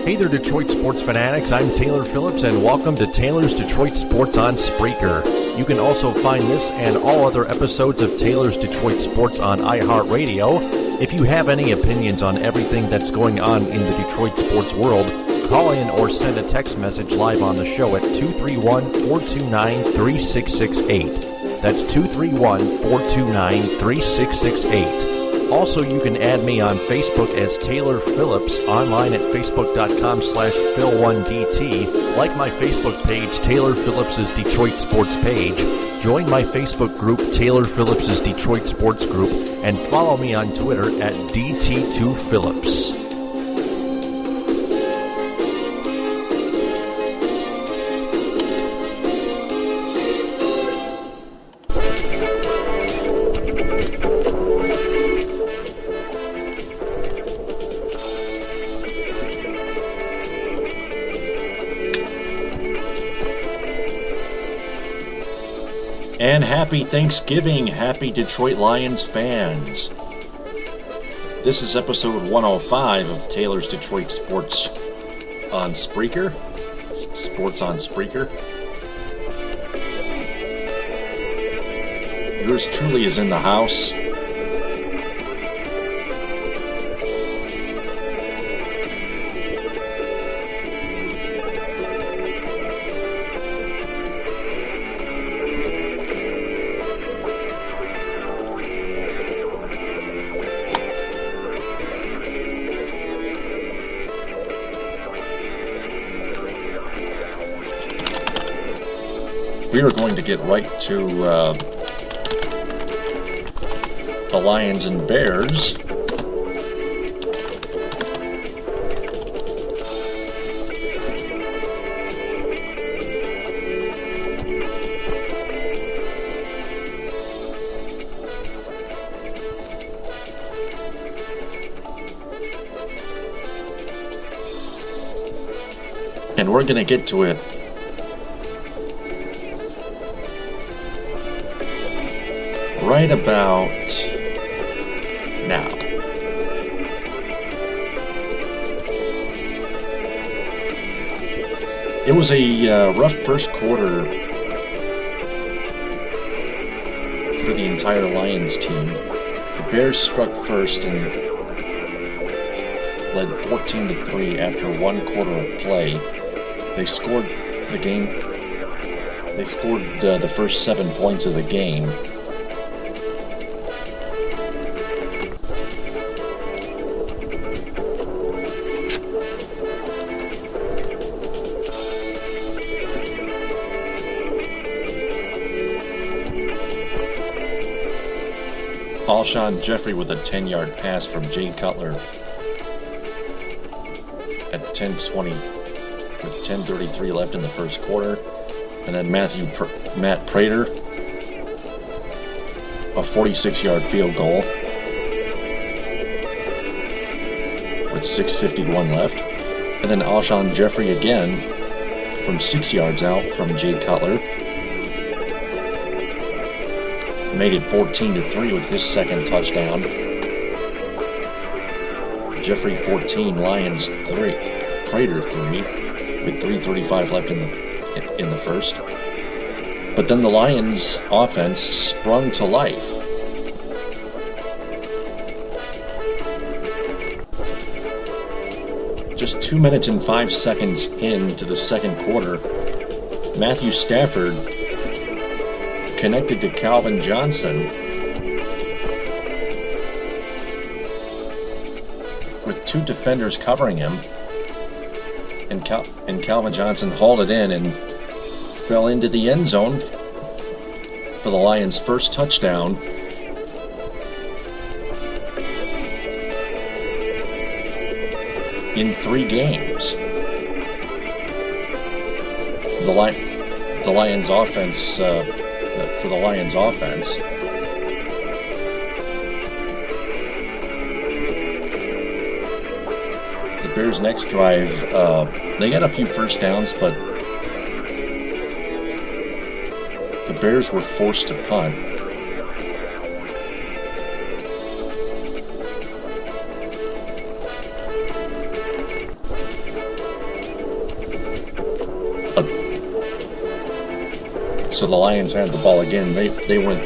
Hey there, Detroit sports fanatics. I'm Taylor Phillips, and welcome to Taylor's Detroit Sports on Spreaker. You can also find this and all other episodes of Taylor's Detroit Sports on iHeartRadio. If you have any opinions on everything that's going on in the Detroit sports world, call in or send a text message live on the show at 231-429-3668. That's 231-429-3668. Also, you can add me on Facebook as Taylor Phillips, online at facebook.com/Phil1DT. Like my Facebook page, Taylor Phillips' Detroit Sports page. Join my Facebook group, Taylor Phillips' Detroit Sports Group, and follow me on Twitter at DT2Phillips. And happy Thanksgiving, happy Detroit Lions fans. This is episode 105 of Taylor's Detroit Sports on Spreaker. Sports on Spreaker. Yours truly is in the house. We are going to get right to the Lions and Bears. And we're going to get to it right about now. It was a rough first quarter for the entire Lions team. The Bears struck first and led 14-3 after one quarter of play. They scored the game. They scored the first 7 points of the game. Alshon Jeffrey with a 10-yard pass from Jay Cutler at 10:20 with 10:33 left in the first quarter. And then Matt Prater, a 46-yard field goal with 6:51 left. And then Alshon Jeffrey again from 6 yards out from Jay Cutler. Made it 14-3 with his second touchdown. Jeffrey 14, Lions 3, Prater 3, with 3:35 left in the first. But then the Lions offense sprung to life. Just 2 minutes and 5 seconds into the second quarter, Matthew Stafford connected to Calvin Johnson with two defenders covering him, and Calvin Johnson hauled it in and fell into the end zone for the Lions' first touchdown. In 3 games. The Lions offense for the Lions offense. The Bears' next drive, they got a few first downs, but the Bears were forced to punt. So the Lions had the ball again. They went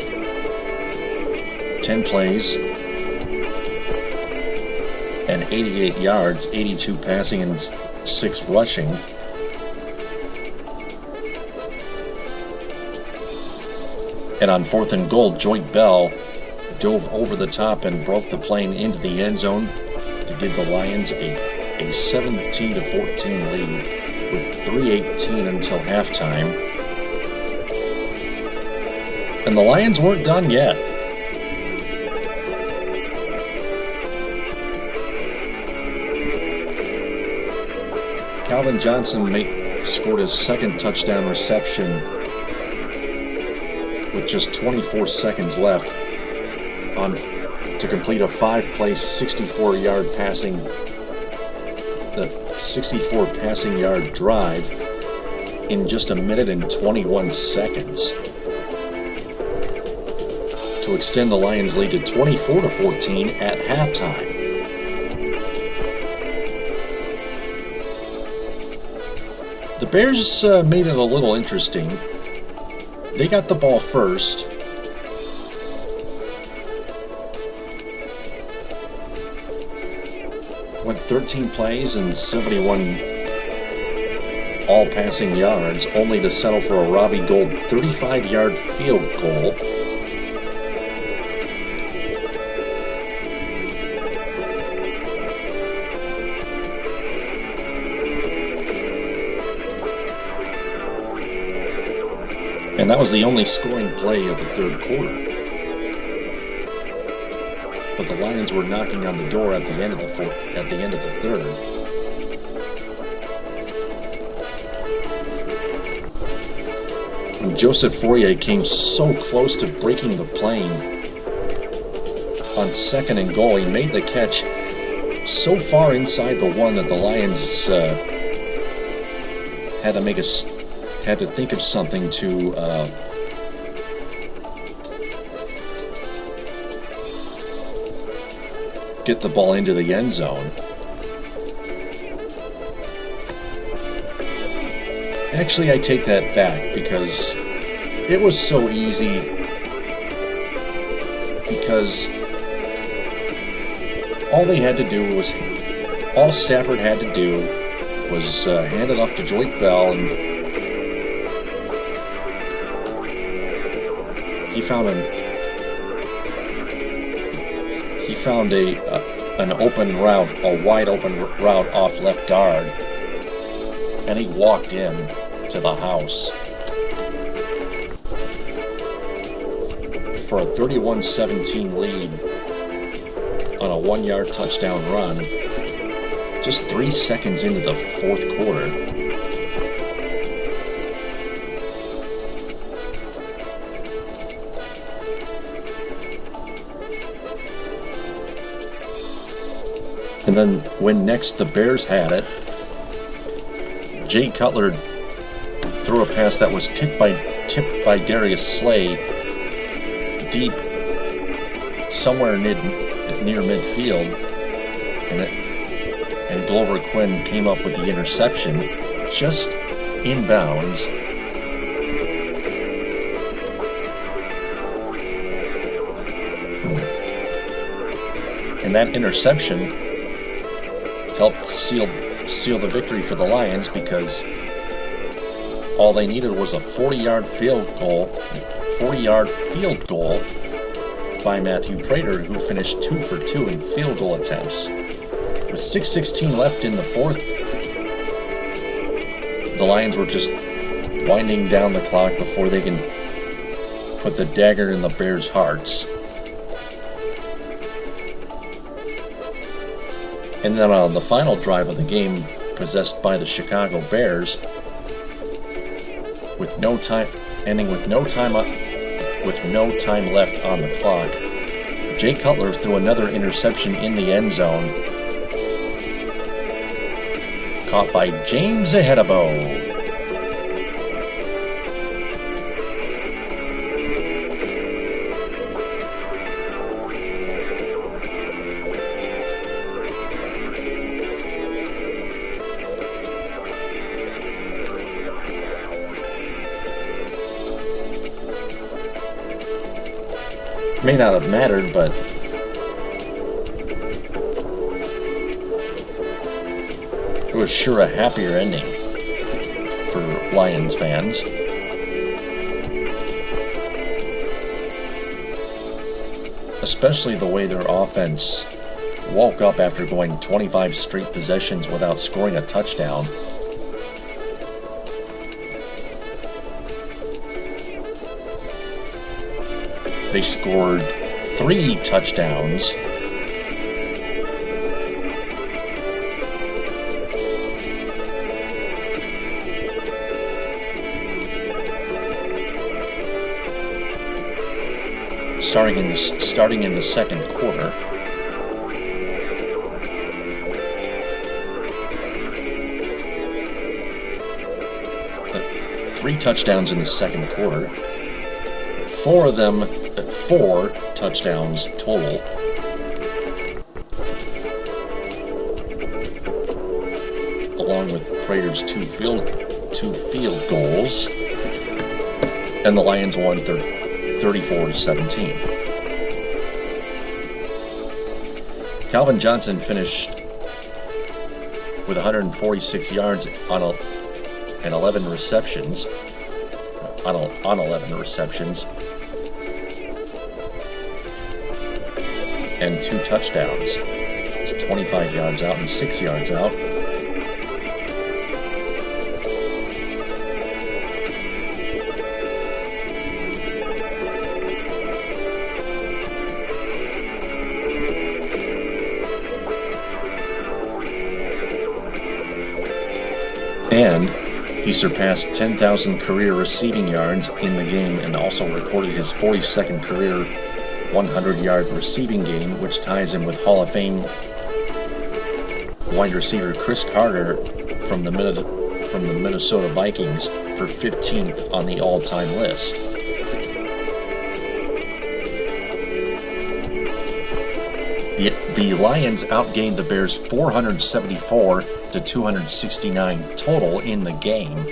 10 plays and 88 yards, 82 passing and 6 rushing. And on 4th and goal, Joyce Bell dove over the top and broke the plane into the end zone to give the Lions a 17-14 lead with 3:18 until halftime. And the Lions weren't done yet. Calvin Johnson scored his second touchdown reception with just 24 seconds left to complete a 5-play, 64-yard passing yard drive in just a minute and 21 seconds to extend the Lions' lead to 24-14 at halftime. The Bears made it a little interesting. They got the ball first. Went 13 plays and 71 all passing yards, only to settle for a Robbie Gould 35-yard field goal. And that was the only scoring play of the third quarter. But the Lions were knocking on the door at the end of the third. And Joseph Fourier came so close to breaking the plane on 2nd and goal. He made the catch so far inside the one that the Lions had to think of something to get the ball into the end zone. Actually, I take that back because it was so easy. Because all Stafford had to do was hand it off to Joyce Bell, and he found an open route, a wide open route off left guard, and he walked in to the house for a 31-17 lead on a 1-yard touchdown run just 3 seconds into the fourth quarter. And then when next the Bears had it, Jay Cutler threw a pass that was tipped by Darius Slay deep somewhere near midfield, and Glover Quinn came up with the interception just inbounds. And that interception helped seal the victory for the Lions, because all they needed was a 40-yard field goal by Matthew Prater, who finished 2 for 2 in field goal attempts. With 6:16 left in the fourth, the Lions were just winding down the clock before they can put the dagger in the Bears' hearts. And then on the final drive of the game, possessed by the Chicago Bears, ending with no time left on the clock, Jay Cutler threw another interception in the end zone, caught by James Ahedebo. May not have mattered, but it was sure a happier ending for Lions fans. Especially the way their offense woke up after going 25 straight possessions without scoring a touchdown. They scored 3 touchdowns. Starting in the second quarter. Three touchdowns in the second quarter. 4 touchdowns total. Along with Prater's two field goals. And the Lions won 34-17. Calvin Johnson finished with 146 yards and 11 receptions. On 11 receptions. And 2 touchdowns. It's 25 yards out and 6 yards out. And he surpassed 10,000 career receiving yards in the game and also recorded his 42nd career 100-yard receiving game, which ties him with Hall of Fame wide receiver Chris Carter from the Minnesota Vikings for 15th on the all-time list. The Lions outgained the Bears 474-269 total in the game.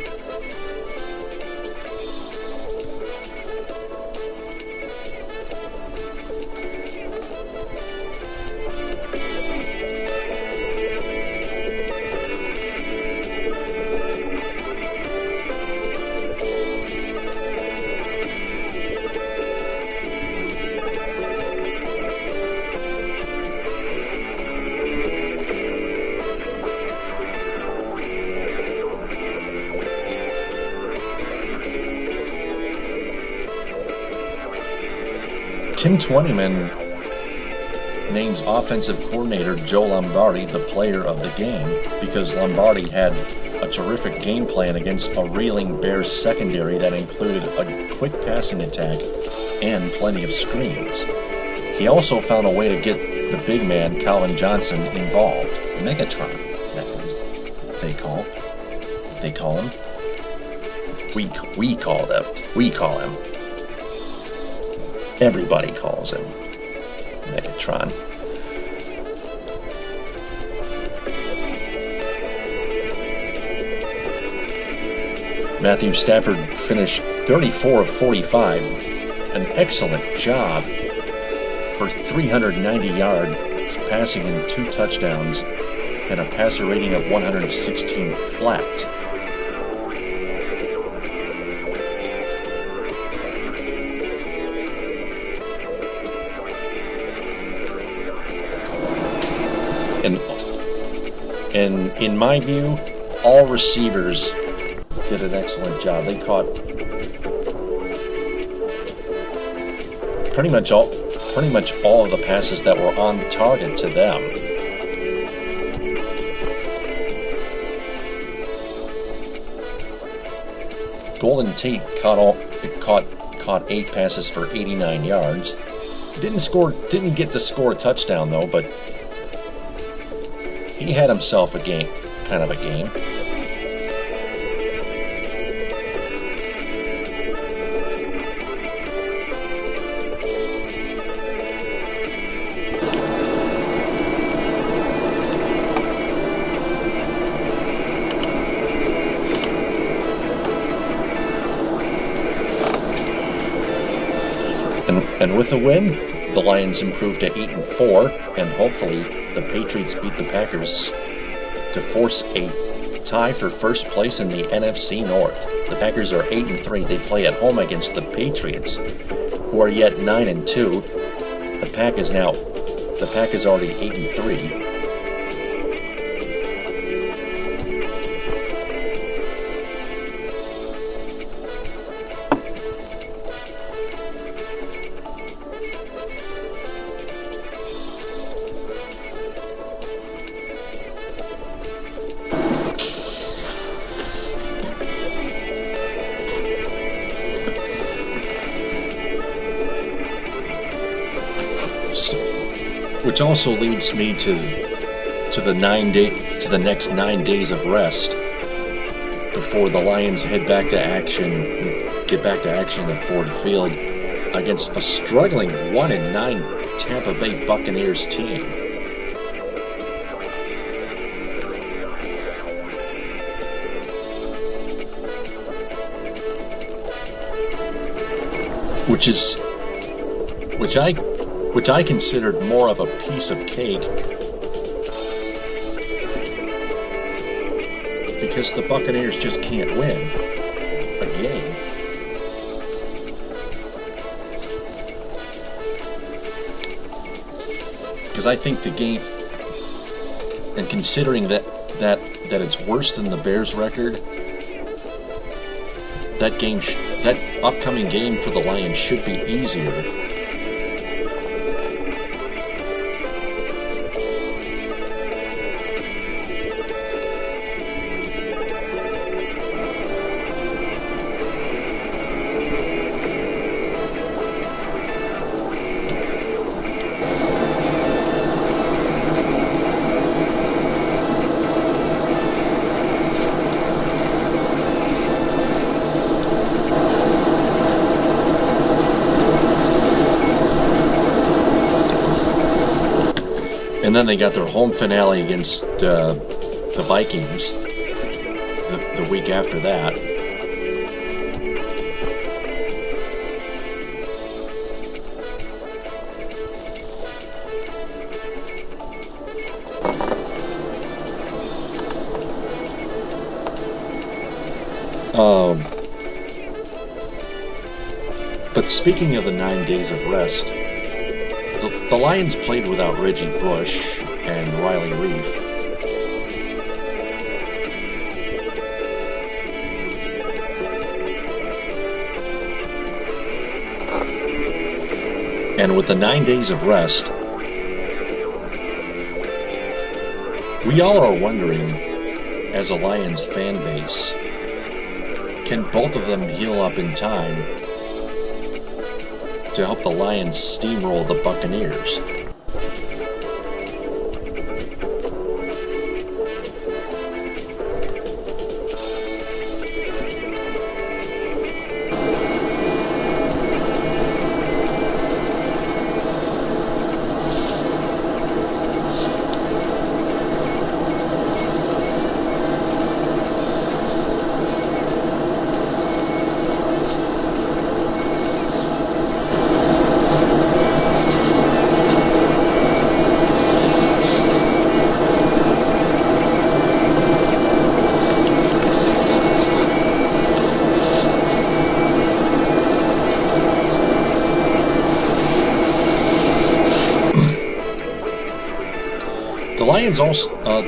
Tim Twentyman names offensive coordinator Joe Lombardi the player of the game because Lombardi had a terrific game plan against a reeling Bears secondary that included a quick passing attack and plenty of screens. He also found a way to get the big man Calvin Johnson involved. Megatron, they call him. We call him. Everybody calls him Megatron. Matthew Stafford finished 34 of 45, an excellent job for 390 yards passing and 2 touchdowns and a passer rating of 116 flat. And in my view, all receivers did an excellent job. They caught pretty much all of the passes that were on target to them. Golden Tate caught 8 passes for 89 yards. Didn't get to score a touchdown though, but he had himself kind of a game. And with the win, the Lions improved to 8-4, and hopefully the Patriots beat the Packers to force a tie for first place in the NFC North. The Packers are 8-3. They play at home against the Patriots, who are yet 9-2. The Pack is already 8-3. Which also leads me to the next 9 days of rest before the Lions get back to action at Ford Field against a struggling 1-9 Tampa Bay Buccaneers team. Which I considered more of a piece of cake because the Buccaneers just can't win a game. Because I think the game, and considering that it's worse than the Bears' record, that upcoming game for the Lions should be easier. And then they got their home finale against the Vikings the week after that. But speaking of the 9 days of rest, the Lions played without Reggie Bush and Riley Reiff. And with the 9 days of rest, we all are wondering, as a Lions fan base, can both of them heal up in time to help the Lions steamroll the Buccaneers?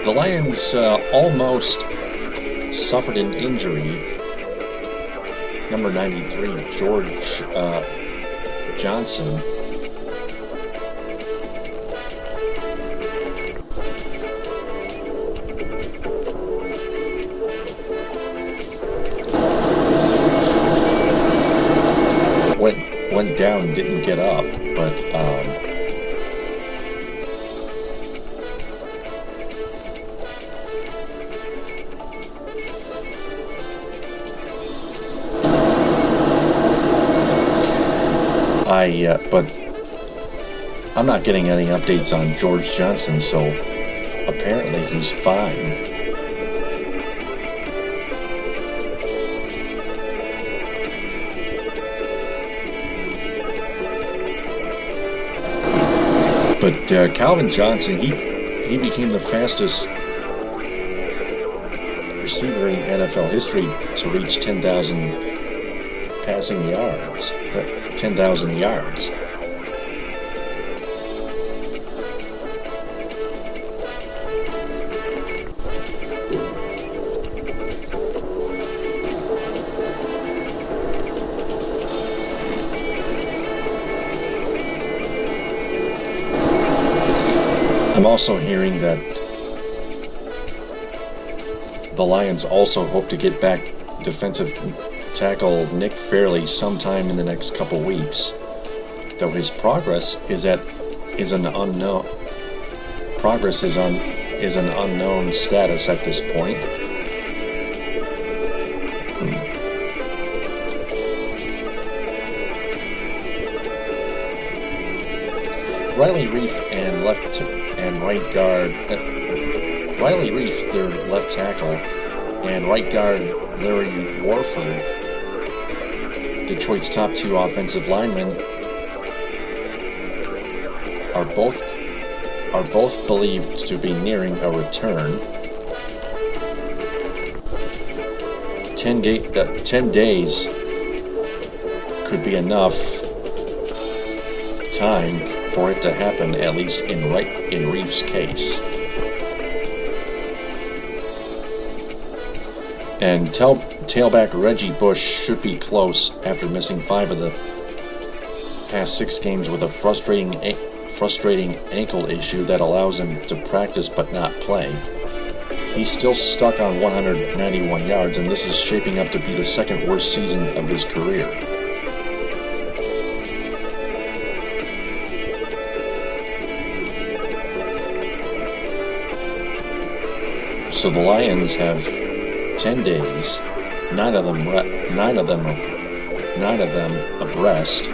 The Lions almost suffered an injury. Number 93, George Johnson. Went down, didn't get up, but but I'm not getting any updates on George Johnson, so apparently he's fine. But Calvin Johnson, he became the fastest receiver in NFL history to reach 10,000 passing yards. 10,000 yards. I'm also hearing that the Lions also hope to get back defensive tackle Nick Fairley sometime in the next couple weeks, though his progress is an unknown status at this point. Riley Reiff Riley Reiff, their left tackle, and right guard Larry Warford, Detroit's top two offensive linemen, are both believed to be nearing a return. 10 days could be enough time for it to happen, at least in Reiff's case. And tailback Reggie Bush should be close after missing 5 of the past 6 games with a frustrating ankle issue that allows him to practice but not play. He's still stuck on 191 yards, and this is shaping up to be the second worst season of his career. So the Lions have 10 days, 9 of them abreast,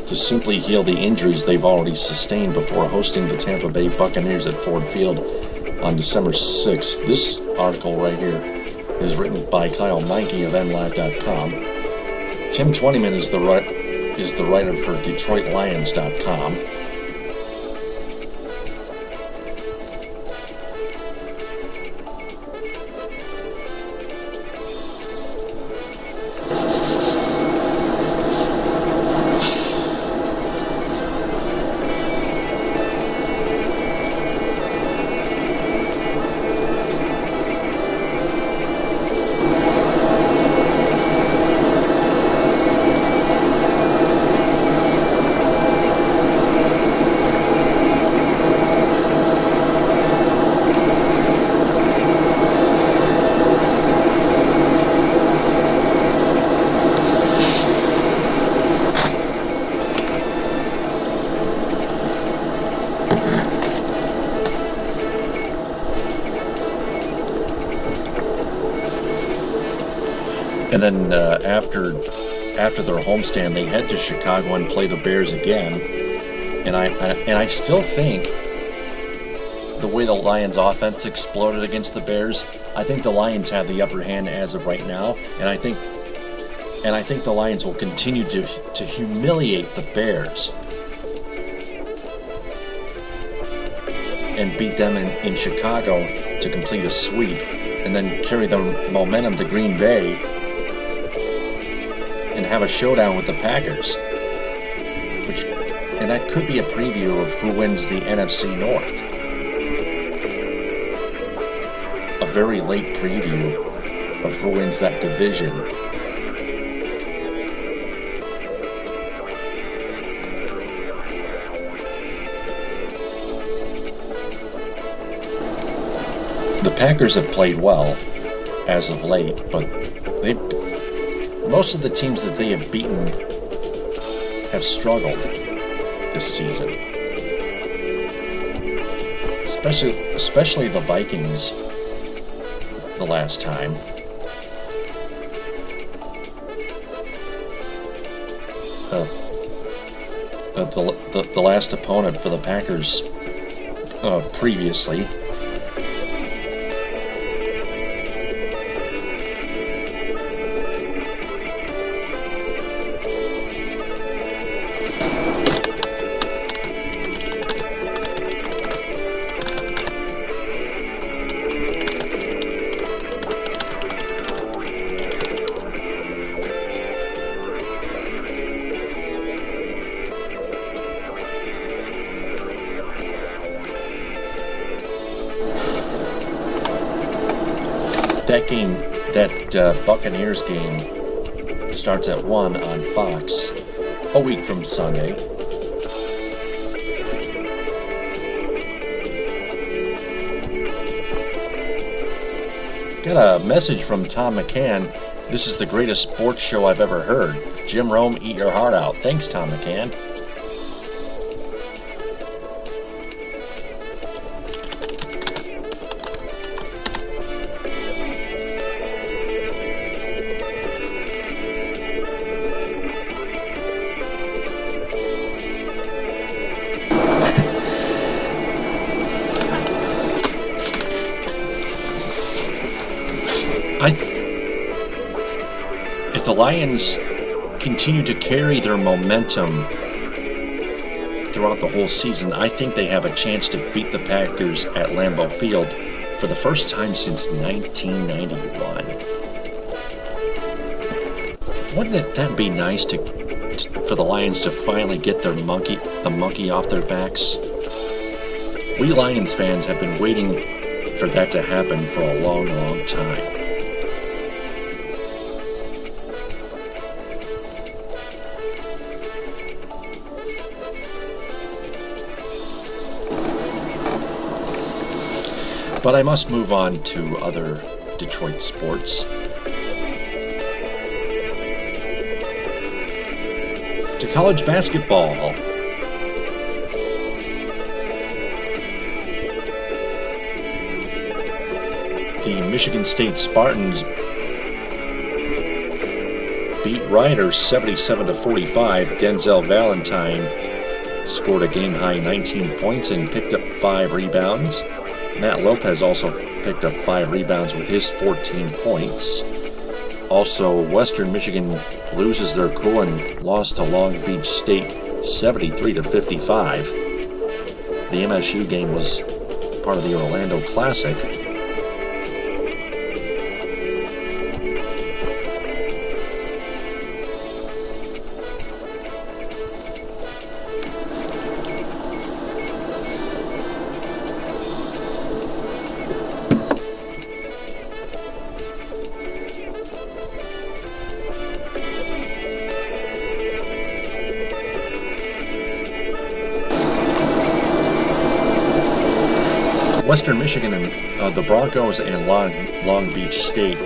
to simply heal the injuries they've already sustained before hosting the Tampa Bay Buccaneers at Ford Field on December 6th. This article right here is written by Kyle Meinke of NLive.com. Tim Twentyman is the writer for DetroitLions.com. And then after their homestand, they head to Chicago and play the Bears again. And I still think the way the Lions' offense exploded against the Bears, I think the Lions have the upper hand as of right now. And I think the Lions will continue to humiliate the Bears and beat them in Chicago to complete a sweep, and then carry the momentum to Green Bay and have a showdown with the Packers, and that could be a preview of who wins the NFC North. A very late preview of who wins that division. The Packers have played well as of late, but most of the teams that they have beaten have struggled this season. Especially the Vikings the last time. The last opponent for the Packers previously. That Buccaneers game starts at 1 on Fox a week from Sunday. Got a message from Tom McCann. This is the greatest sports show I've ever heard. Jim Rome, eat your heart out. Thanks, Tom McCann. If the Lions continue to carry their momentum throughout the whole season, I think they have a chance to beat the Packers at Lambeau Field for the first time since 1991. Wouldn't that be nice for the Lions to finally get the monkey off their backs? We Lions fans have been waiting for that to happen for a long, long time. But I must move on to other Detroit sports. To college basketball. The Michigan State Spartans beat Rider 77-45. Denzel Valentine scored a game-high 19 points and picked up 5 rebounds. Matt Lopez also picked up 5 rebounds with his 14 points. Also, Western Michigan loses their cool and lost to Long Beach State 73-55. The MSU game was part of the Orlando Classic. Western Michigan and the Broncos and Long Beach State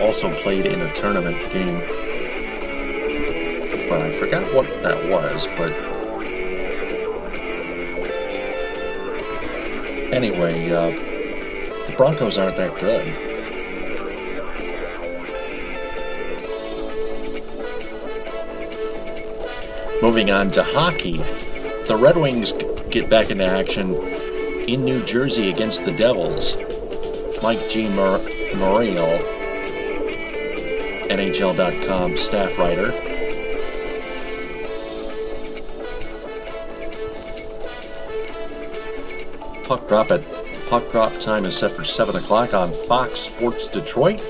also played in a tournament game, but I forgot what that was. But anyway, the Broncos aren't that good. Moving on to hockey, the Red Wings get back into action in New Jersey against the Devils. Mike G. Morreale, NHL.com staff writer. Puck drop time is set for 7 o'clock on Fox Sports Detroit.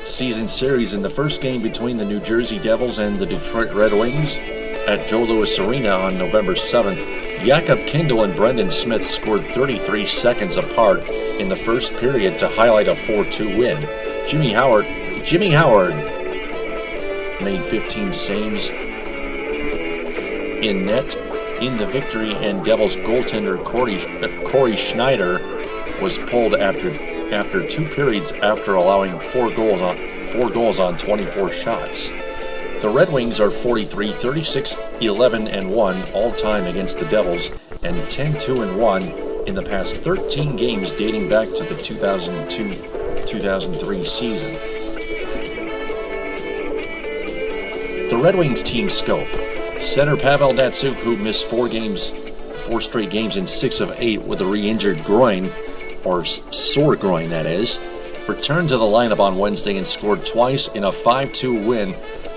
Season series in the first game between the New Jersey Devils and the Detroit Red Wings at Joe Louis Arena on November 7th. Jakob Kindl and Brendan Smith scored 33 seconds apart in the first period to highlight a 4-2 win. Jimmy Howard made 15 saves in net in the victory, and Devils goaltender Corey Schneider was pulled after 2 periods after allowing 4 goals on 24 shots. The Red Wings are 43-36-11-1 all-time against the Devils and 10-2-1 in the past 13 games dating back to the 2002-2003 season. The Red Wings team scope. Center Pavel Datsyuk, who missed 4 straight games in 6 of 8 with a re-injured groin, or sore groin that is, returned to the lineup on Wednesday and scored twice in a 5-2 win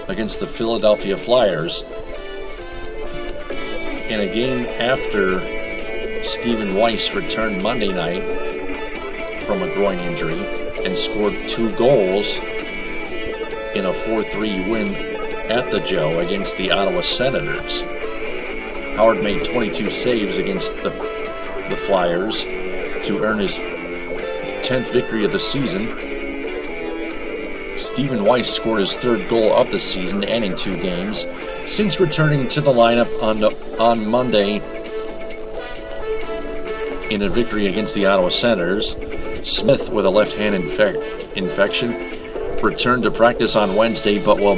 against the Philadelphia Flyers in a game after Stephen Weiss returned Monday night from a groin injury and scored 2 goals in a 4-3 win at the Joe against the Ottawa Senators. Howard made 22 saves against the Flyers to earn his 10th victory of the season Stephen Weiss scored his third goal of the season and in 2 games since returning to the lineup on Monday in a victory against the Ottawa Senators. Smith, with a left hand infection, returned to practice on Wednesday, but will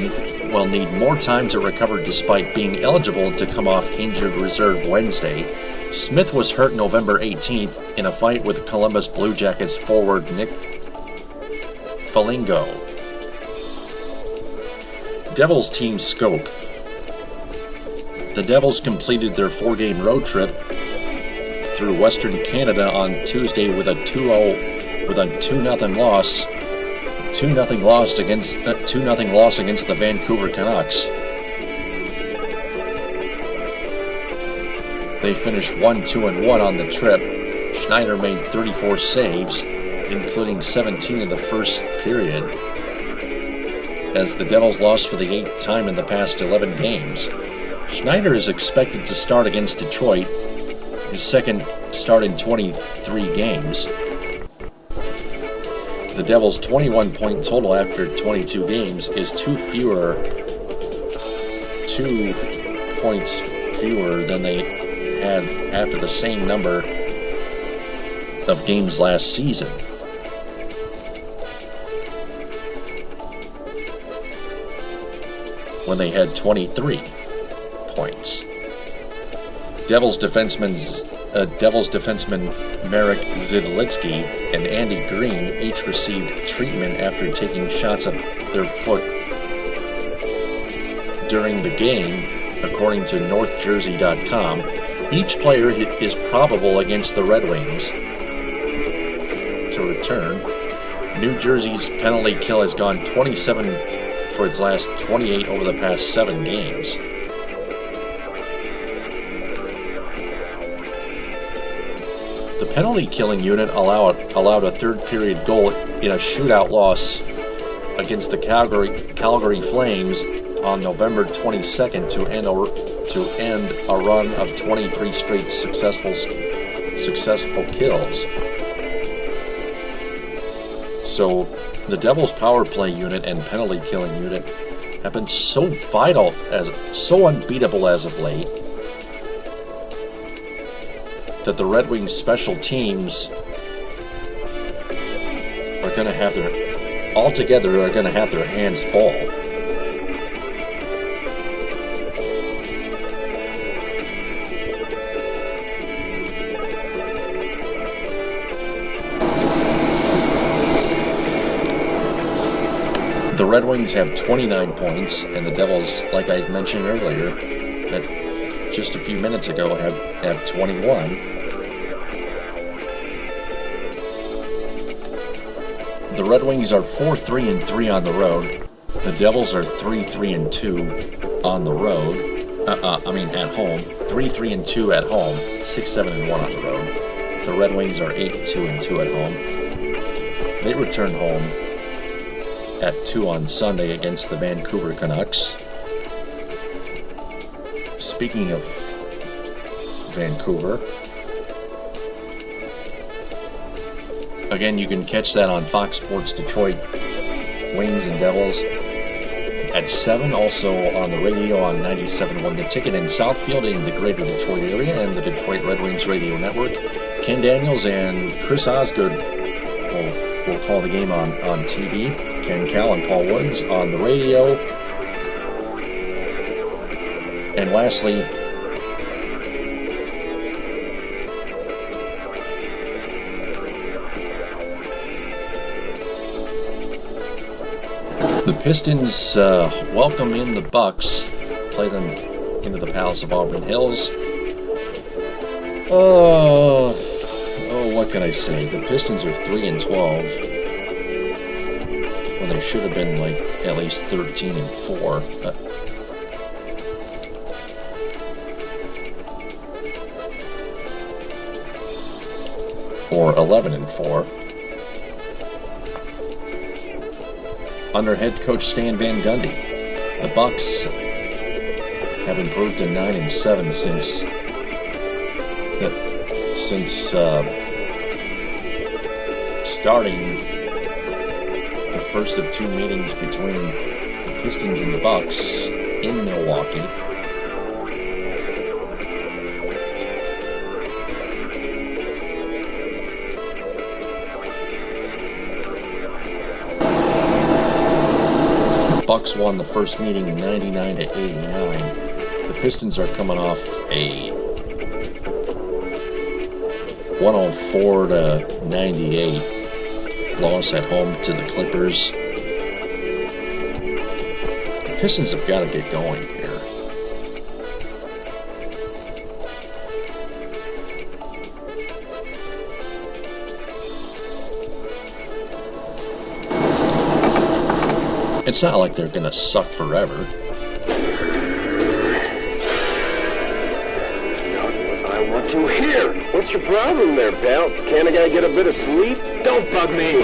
need more time to recover despite being eligible to come off injured reserve Wednesday. Smith was hurt November 18th in a fight with Columbus Blue Jackets forward Nick Foligno. Devils team scope. The Devils completed their 4-game road trip through Western Canada on Tuesday with a 2-0 loss. 2-0 loss against the Vancouver Canucks. They finished 1-2-1 on the trip. Schneider made 34 saves, including 17 in the first period, as the Devils lost for the 8th time in the past 11 games. Schneider is expected to start against Detroit, his second start in 23 games. The Devils' 21-point total after 22 games is 2 points fewer than they had after the same number of games last season. When they had 23 points. Devils defenseman Marek Zidlitsky and Andy Green each received treatment after taking shots at their foot during the game, according to NorthJersey.com. Each player is probable against the Red Wings to return. New Jersey's penalty kill has gone 27 for its last 28 over the past 7 games. The penalty killing unit allowed a third period goal in a shootout loss against the Calgary Flames on November 22nd to end a run of 23 straight successful kills. So the Devils' power play unit and penalty killing unit have been so unbeatable as of late, that the Red Wings special teams are going to have their hands full. The Red Wings have 29 points, and the Devils, like I mentioned earlier, just a few minutes ago, have 21. The Red Wings are 4-3-3 on the road. The Devils are 3-3-2 on the road. At home. 3-3-2 at home. 6-7-1 on the road. The Red Wings are 8-2-2 at home. They return home at 2 on Sunday against the Vancouver Canucks. Speaking of Vancouver, again, you can catch that on Fox Sports Detroit, Wings and Devils at 7. Also on the radio on 97.1 The Ticket in Southfield in the greater Detroit area, and the Detroit Red Wings Radio Network. Ken Daniels and Chris Osgood will call the game on TV. Ken Cal and Paul Woods on the radio. And lastly, the Pistons welcome in the Bucks, play them into the Palace of Auburn Hills. What can I say? The Pistons are 3-12 when they should have been at least 13-4. Or 11-4. Under head coach Stan Van Gundy, the Bucks have improved to 9-7 since starting the first of two meetings between the Pistons and the Bucks in Milwaukee. Bucks won the first meeting 99-89. The Pistons are coming off a 104-98 loss at home to the Clippers. The Pistons have got to get going here. It's not like they're going to suck forever. Not what I want to hear. What's your problem there, pal? Can't a guy get a bit of sleep? Don't bug me.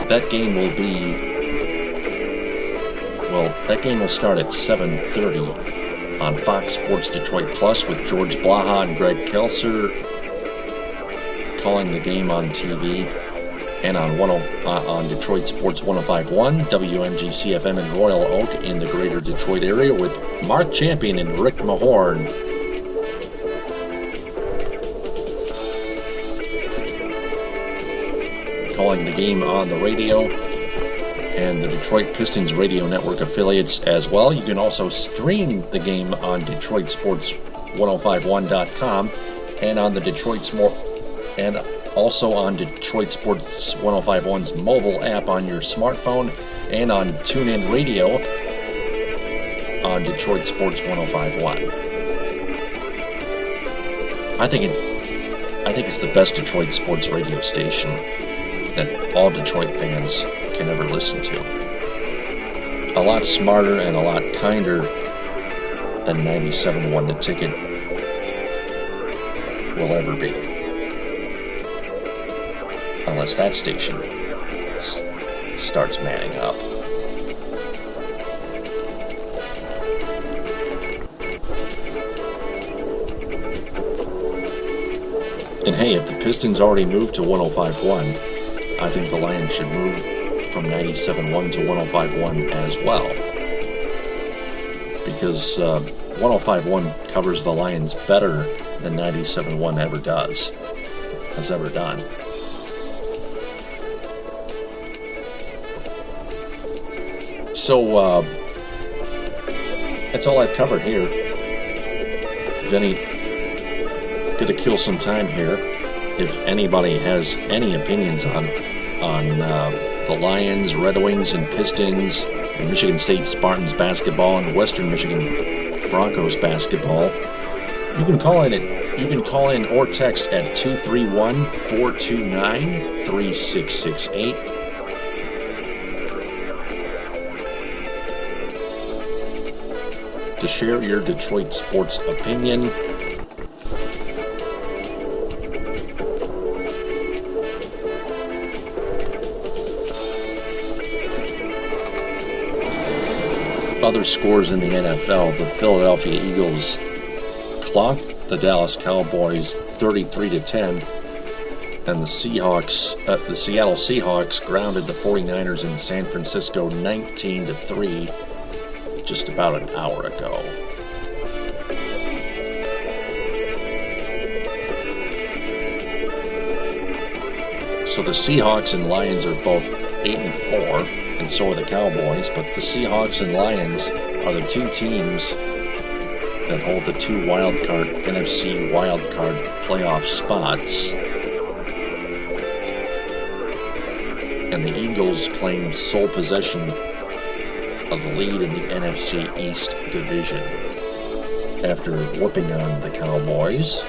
That game will be... Well, that game will start at 7:30 on Fox Sports Detroit Plus with George Blaha and Greg Kelser calling the game on TV and on Detroit Sports 105.1, WMGC FM in Royal Oak in the greater Detroit area with Mark Champion and Rick Mahorn. Calling the game on the radio and the Detroit Pistons radio network affiliates as well. You can also stream the game on DetroitSports1051.com and on the and also on Detroit Sports 105.1's mobile app on your smartphone and on TuneIn Radio on Detroit Sports 105.1. I think it's the best Detroit sports radio station that all Detroit fans can ever listen to. A lot smarter and a lot kinder than 97.1 The Ticket will ever be. Unless that station starts manning up. And hey, if the Pistons already moved to 105.1, I think the Lions should move from 97.1 to 105.1 as well. Because 105.1 covers the Lions better than 97.1 has ever done. So, that's all I've covered here. Denny, gonna kill some time here. If anybody has any opinions on the Lions, Red Wings, and Pistons, and Michigan State Spartans basketball, and Western Michigan Broncos basketball, you can call in or text at 231-429-3668. To share your Detroit sports opinion. Other scores in the NFL: the Philadelphia Eagles clocked the Dallas Cowboys 33-10, and the Seattle Seahawks grounded the 49ers in San Francisco 19-3. Just about an hour ago. So the Seahawks and Lions are both 8-4, and so are the Cowboys, but the Seahawks and Lions are the two teams that hold the two NFC wildcard playoff spots. And the Eagles claim sole possession of the lead in the NFC East Division after whooping on the Cowboys.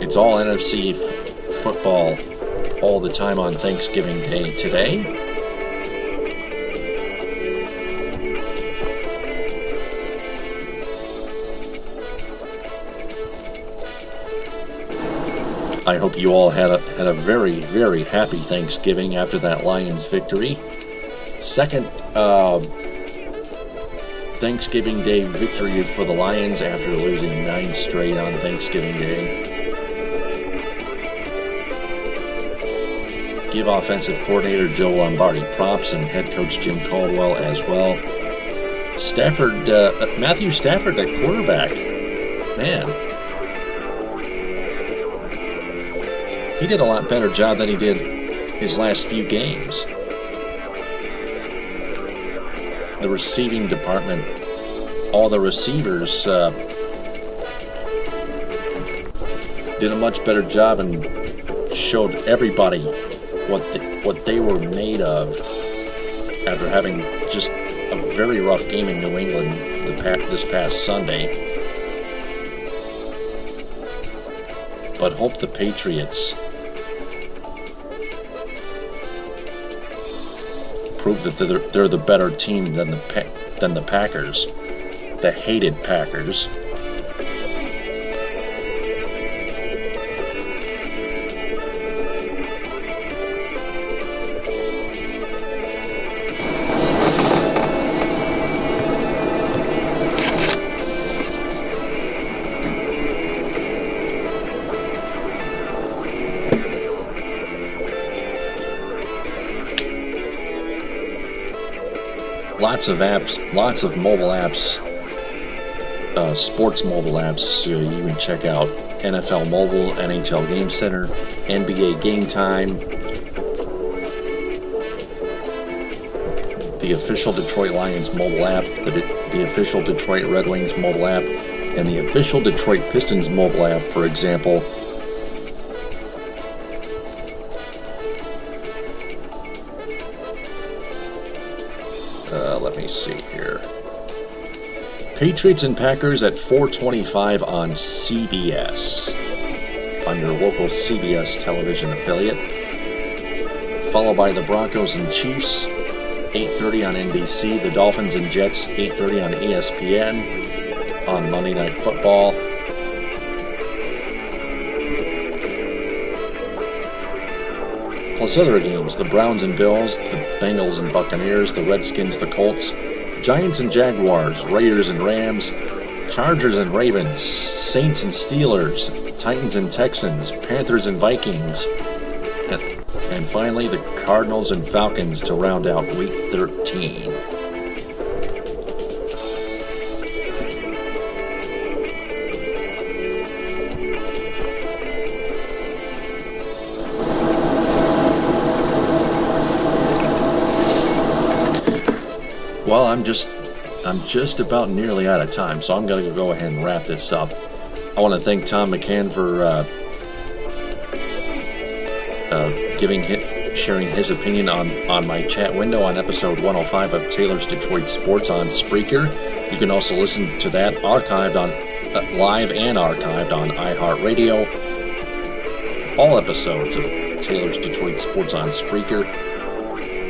It's all NFC football all the time on Thanksgiving Day today. I hope you all had a very, very happy Thanksgiving after that Lions victory. Second Thanksgiving Day victory for the Lions after losing 9 straight on Thanksgiving Day. Give offensive coordinator Joe Lombardi props and head coach Jim Caldwell as well. Matthew Stafford at quarterback. Man. He did a lot better job than he did his last few games. The receiving department, all the receivers did a much better job and showed everybody what they were made of after having just a very rough game in New England this past Sunday. But hope the Patriots prove that they're the better team than the Packers, the hated Packers. Lots of apps, lots of mobile apps, sports mobile apps. You can check out NFL Mobile, NHL Game Center, NBA Game Time, the official Detroit Lions mobile app, the official Detroit Red Wings mobile app, and the official Detroit Pistons mobile app, for example. Let me see here. Patriots and Packers at 4:25 on CBS, on your local CBS television affiliate. Followed by the Broncos and Chiefs, 8:30 on NBC. The Dolphins and Jets, 8:30 on ESPN on Monday Night Football. Plus other games, the Browns and Bills, the Bengals and Buccaneers, the Redskins, the Colts, Giants and Jaguars, Raiders and Rams, Chargers and Ravens, Saints and Steelers, Titans and Texans, Panthers and Vikings, and finally the Cardinals and Falcons to round out Week 13. Well, I'm just about nearly out of time, so I'm going to go ahead and wrap this up. I want to thank Tom McCann for sharing his opinion on my chat window on episode 105 of Taylor's Detroit Sports on Spreaker. You can also listen to that archived on live and archived on iHeartRadio. All episodes of Taylor's Detroit Sports on Spreaker.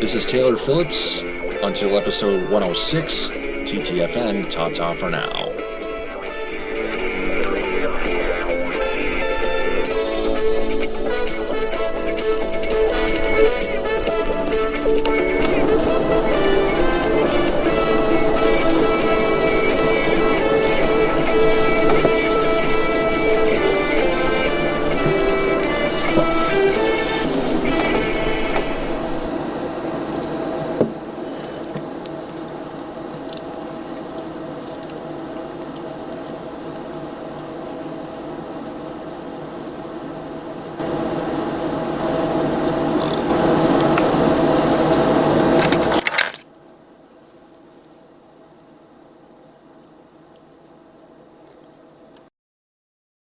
This is Taylor Phillips. Until episode 106, TTFN, ta-ta for now.